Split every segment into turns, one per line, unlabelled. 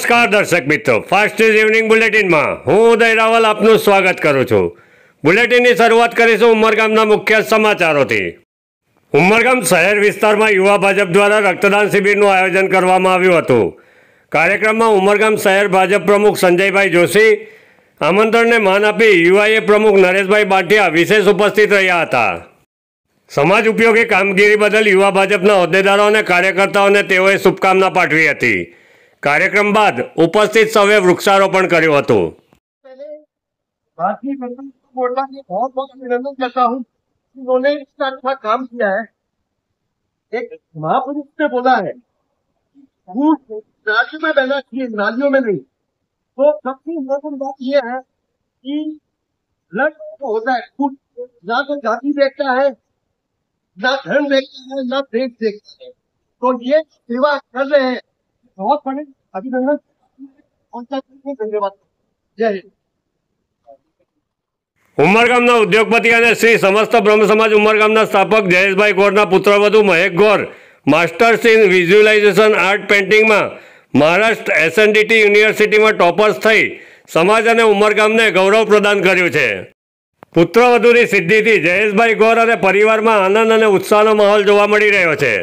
નમસ્કાર દર્શક મિત્રો, ફાસ્ટ ઇવનિંગ બુલેટિનમાં હું ઉદય રાવલ આપનું સ્વાગત કરું છું। બુલેટિનની શરૂઆત કરીશું ઉમરગામના મુખ્ય સમાચારોથી। ઉમરગામ શહેર વિસ્તારમાં યુવા ભાજપ દ્વારા રક્તદાન શિબિરનું આયોજન કરવામાં આવ્યું હતું। કાર્યક્રમમાં ઉમરગામ શહેર ભાજપ પ્રમુખ સંજયભાઈ જોશી, આમંત્રણને માન આપી યુવાએ પ્રમુખ નરેશભાઈ બાંટિયા વિશેષ ઉપસ્થિત રહ્યા હતા। સમાજ ઉપયોગી કામગીરી બદલ યુવા ભાજપના હોદ્દેદારો અને કાર્યકર્તાઓને તેઓએ શુભકામના પાઠવી હતી। कार्यक्रम बाद उपस्थित सौए वृक्षारोपण कर्યું હતું।
भारतीय जनता मोर्चा के बहुत बहुत अभिनंदन करता हूँ। उन्होंने इतना अच्छा काम किया है। एक महापुरुष ने बोला है भूत नालियों में बहना चाहिए, नालियों में नहीं। तो सबसे इम्पोर्टेंट बात यह है कि ब्लड होता है खून, ना तो जाति देखता है, ना धन देखता है, ना देश देखता है। तो ये सेवा कर रहे हैं, बहुत बड़े अभिनंदन और धन्यवाद। जय हिंद।
ઉમરગામના ઉદ્યોગપતિ અને શ્રી સમસ્ત બ્રહ્મ સમાજ ઉમરગામના સ્થાપક જયેશભાઈ ગોરના પુત્રવધુ Mahek Gor masters in visualisation art પેઇન્ટિંગમાં મહારાષ્ટ્ર એસએનડીટી યુનિવર્સિટીમાં ટોપર્સ થઈ સમાજ અને ઉમરગામને ગૌરવ પ્રદાન કર્યું છે। પુત્રવધુની સિદ્ધિથી જયેશભાઈ ગોર અને પરિવારમાં આનંદ અને ઉત્સાહનો માહોલ જોવા મળી રહ્યો છે।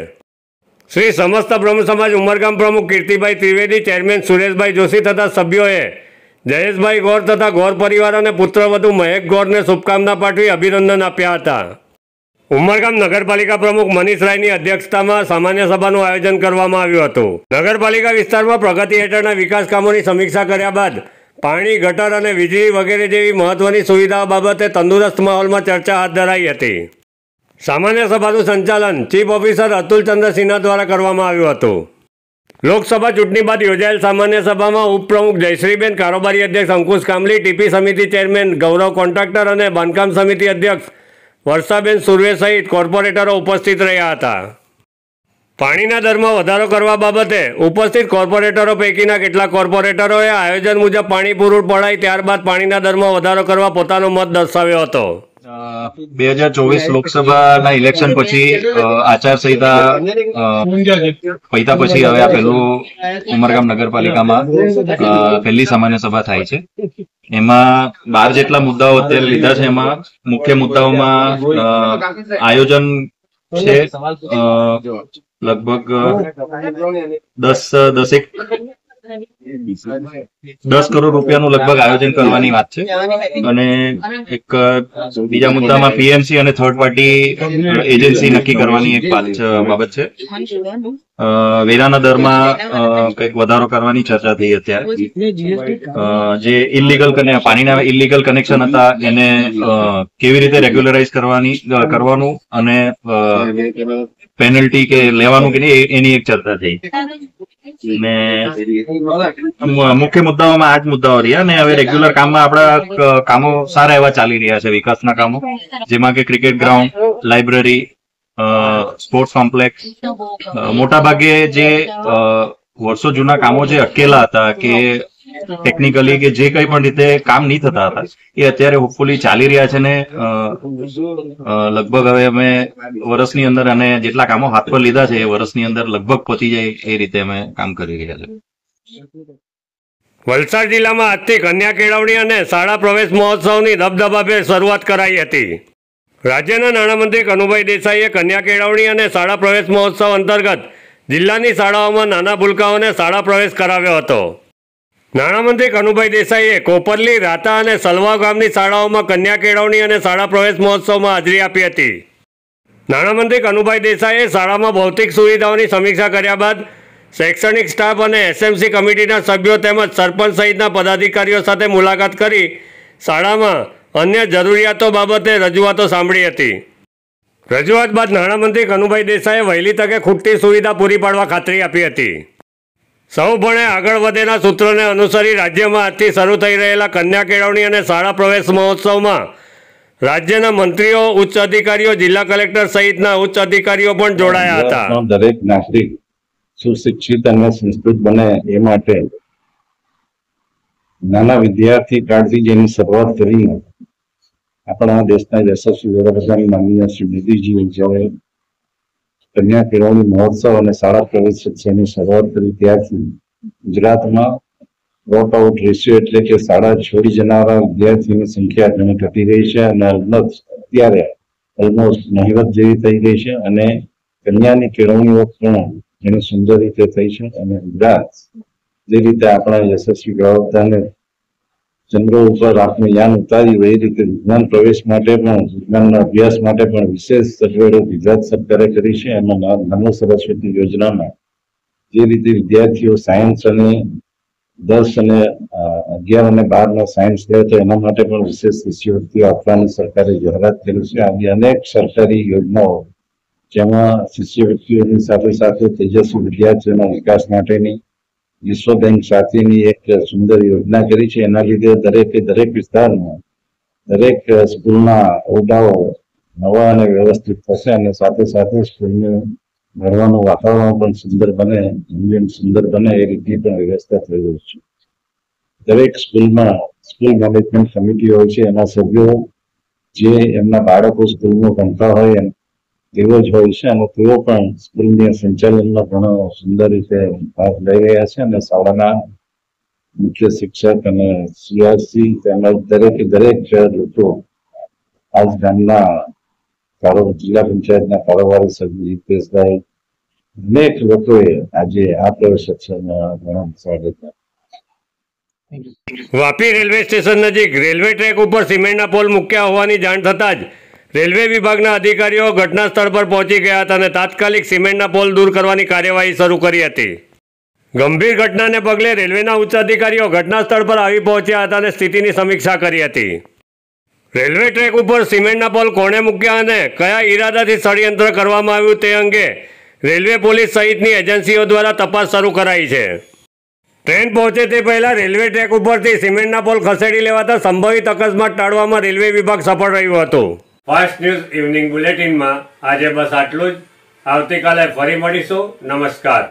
श्री समस्त ब्रह्म समाज उमरगाम प्रमुख कीर्तिभाई त्रिवेदी, चेरमेन सुरेशभाई जोशी तथा सभ्योए जयेशभाई गौर तथा गौर परिवार और पुत्रवधु महेक गौर ने शुभकामना पाठवी अभिनंदन आप्या हता। उमरगाम नगरपालिका प्रमुख मनीष रायनी अध्यक्षता में सामान्य सभाનું आयोजन કરવામાં આવ્યું હતું। नगरपालिका विस्तार में प्रगति हेठळना विकास कामोनी समीक्षा कर्या बाद पाणी, गटर और वीजળી वगैरह जेवी महत्वनी सुविधाओं बाबते तंदुरस्त माहौल में चर्चा हाथ धराई हती। सामान्य सभाનું संचालन चीफ ऑफिसर अतुल चंद्र सिन्हा द्वारा करवामां આવ્યું હતું। लोकसभा चूंटणी बाद योजाયેલ सामान्य सभा में उपप्रमुख जयश्रीबेन, कारोबारी अध्यक्ष अंकुश कामली, टीपी समिति चेरमेन गौरव कॉन्ट्राक्टर और बांधकाम समिति अध्यक्ष वर्षाबेन सुरवे सहित कॉर्पोरेटरो उपस्थित रह्या हता। पाणीना दरमां વધારો કરવા બાબતે ઉપસ્થિત કોર્પોરેટરો પૈકીના કેટલાક કોર્પોરેટરોએ આયોજન મુજબ પાણી પૂરું પડાય ત્યારબાદ પાણીના દરમાં વધારો કરવા પોતાનો મત દર્શાવ્યો હતો।
2024 લોકસભાના ઇલેક્શન પછી આચારસંહિતા પૈતા પછી હવે આ પહેલું ઉમરગામ નગરપાલિકામાં પહેલી સામાન્ય સભા થાય છે। એમાં 12 જેટલા મુદ્દાઓ અત્યારે લીધા છે। એમાં મુખ્ય મુદ્દાઓમાં આયોજન છે, લગભગ 10 કરોડ રૂપિયાનું લગભગ આયોજન કરવાની વાત છે। અને એક બીજા મુદ્દામાં પીએમસી અને થર્ડ પાર્ટી એજન્સી નક્કી કરવાની એક બાબત છે। વેરાના દરમાં કંઈક વધારો કરવાની ચર્ચા થઈ અત્યારે। જે ઇલીગલ પાણીના ઇલીગલ કનેક્શન હતા એને કેવી રીતે રેગ્યુલરાઇઝ કરવાનું અને પેનલ્ટી કે લેવાનું કે નહીં એની એક ચર્ચા થઈ। ને મુખ્ય મુદ્દાઓમાં 8 મુદ્દાઓ રહ્યા ને હવે રેગ્યુલર કામમાં આપણા કામો સારા એવા ચાલી રહ્યા છે, વિકાસના કામો, જેમાં કે cricket ground, library, sports complex, મોટા ભાગે જે વર્ષો જૂના કામો જે અટકેલા હતા કે ટેકનિકલી કે જે કઈ પણ રીતે કામ નહીં થતા હતા એ અત્યારે હોપફુલી ચાલી રહ્યા છે ને લગભગ હવે અમે વર્ષની અંદર અને જેટલા કામો હાથ પર લીધા છે એ વર્ષની અંદર લગભગ પતી જાય એ રીતે અમે કામ કરી રહ્યા છે।
વલસાડ જિલ્લામાં આજથી કન્યા કેળવણી અને શાળા પ્રવેશ મહોત્સવની દબદબાભેર શરૂઆત કરાઈ હતી। રાજ્યના નાણામંત્રી કનુભાઈ દેસાઈએ કન્યા કેળવણી અને શાળા પ્રવેશ મહોત્સવ અંતર્ગત જિલ્લાની શાળાઓમાં નાના ભૂલકાઓને શાળા પ્રવેશ કરાવ્યો હતો। નાણામંત્રી કનુભાઈ દેસાઈએ કોપરલી, રાતા અને સલવાવ ગામની શાળાઓમાં કન્યા કેળવણી અને શાળા પ્રવેશ મહોત્સવમાં હાજરી આપી હતી। નાણામંત્રી કનુભાઈ દેસાઈએ શાળામાં ભૌતિક સુવિધાઓની સમીક્ષા કર્યા બાદ શૈક્ષણિક સ્ટાફ અને એસએમસી કમિટીના સભ્યો તેમજ સરપંચ સહિતના પદાધિકારીઓ સાથે મુલાકાત કરી શાળામાં અન્ય જરૂરિયાતો બાબતે રજૂઆતો સાંભળી હતી। રજૂઆત બાદ નાણામંત્રી કનુભાઈ દેસાઈએ વહેલી તકે ખૂટતી સુવિધા પૂરી પાડવા ખાતરી આપી હતી। સૌ ભણે આગળ વધેના સૂત્રોને અનુસરી રાજ્યમાં આજથી શરૂ થઈ રહેલા કન્યા કેળવણી અને શાળા પ્રવેશ મહોત્સવમાં રાજ્યના મંત્રીઓ, ઉચ્ચ અધિકારીઓ, જિલ્લા કલેક્ટર સહિતના ઉચ્ચ અધિકારીઓ પણ જોડાયા હતા।
દરેક નાગરિક સુશિક્ષિત અને સંસ્કૃત બને એ માટે નાના વિદ્યાર્થી કાળથી જેની શરૂઆત કરી આપણા દેશના યશસ્વી વડાપ્રધાન માનનીય શ્રી મોદીજીએ જ્યારે કન્યા કેળવણી મહોત્સવ અને શાળા પ્રવેશ શિક્ષણની શરૂઆત કરી ત્યારથી ગુજરાતમાં ડ્રોપ આઉટ રેશિયો એટલે કે શાળા છોડી જનારા વિદ્યાર્થીઓની સંખ્યા ઘણી ઘટી રહી છે અને અત્યારે ઓલમોસ્ટ નહિવત જેવી થઈ ગઈ છે અને કન્યાની કેળવણીઓ પણ ઘણી સુંદર રીતે થઈ છે અને ગુજરાત જે રીતે આપણા યશસ્વી પ્રવક્તાને ચંદ્રો ઉપર આપણું યાન ઉતાર્યું એ રીતે વિજ્ઞાન પ્રવેશ માટે પણ વિજ્ઞાનના અભ્યાસ માટે પણ વિશેષ સગવડો ગુજરાત સરકારે કરી છે. એમાં નમો સરસ્વતી યોજનામાં જે રીતે વિદ્યાર્થીઓ સાયન્સ અને 10 અને 11 અને 12 સાયન્સ લે તો એના માટે પણ વિશેષ શિષ્યવૃત્તિઓ આપવાની સરકારે જાહેરાત કરી છે. આવી અનેક સરકારી યોજનાઓ જેમાં શિષ્યવૃત્તિઓની સાથે સાથે તેજસ્વી વિદ્યાર્થીઓના વિકાસ માટેની વિશ્વ બેંક સાથેની એક સુંદર યોજના કરી છે. એના લીધે દરેક વિસ્તારમાં દરેક સ્કૂલના ઓરડાઓ નવા અને વ્યવસ્થિત થશે અને સાથે સાથે સ્કૂલનું ભણવાનું વાતાવરણ પણ સુંદર બને, સુંદર બને એ રીતે પણ વ્યવસ્થા થઈ રહી છે. દરેક સ્કૂલમાં સ્કૂલ મેનેજમેન્ટ કમિટી હોય છે, એના સભ્યો જે એમના બાળકો સ્કૂલમાં ભણતા હોય તેવો જ હોય છે અને તેઓ પણ સ્કૂલની સંચાલનમાં ઘણો સુંદર રીતે ભાગ લઈ રહ્યા છે અને શાળાના મુખ્ય શિક્ષક અને સીઆરસી તેમજ દરેક લોકો આજ ગામના જિલ્લા પંચાયતના કારોબારી સભ્ય હિતેશભાઈ અનેક લોકોએ આજે આ પ્રવેશોત્સવમાં ઘણો સ્વાગત આપ્યું.
વાપી રેલવે સ્ટેશન નજીક રેલવે ટ્રેક ઉપર સિમેન્ટના પોલ મૂક્યા હોવાની જાણ થતાં જ રેલવે વિભાગના અધિકારીઓ ઘટના સ્થળ પર પહોંચી ગયા હતા અને તાત્કાલિક સિમેન્ટના પોલ દૂર કરવાની કાર્યવાહી શરૂ કરી હતી. ગંભીર ઘટનાને પગલે રેલવેના ઉચ્ચ અધિકારીઓ ઘટના સ્થળ પર આવી પહોંચ્યા હતા અને સ્થિતિની સમીક્ષા કરી હતી. રેલવે ટ્રેક ઉપર સિમેન્ટના પોલ કોણે મૂક્યા અને કયા ઈરાદાથી ષડયંત્ર કરવામાં આવ્યું તે અંગે રેલવે પોલીસ સહિતની એજન્સીઓ દ્વારા તપાસ શરૂ કરાઈ છે. ટ્રેન પહોંચે તે પહેલાં રેલવે ટ્રેક ઉપરથી સિમેન્ટના પોલ ખસેડી લેવાતા સંભવિત અકસ્માત ટાળવામાં રેલવે વિભાગ સફળ રહ્યું હતું. ફાસ્ટ ન્યૂઝ ઇવનિંગ બુલેટિનમાં આજે બસ આટલું જ. આવતીકાલે ફરી મળીશું. નમસ્કાર.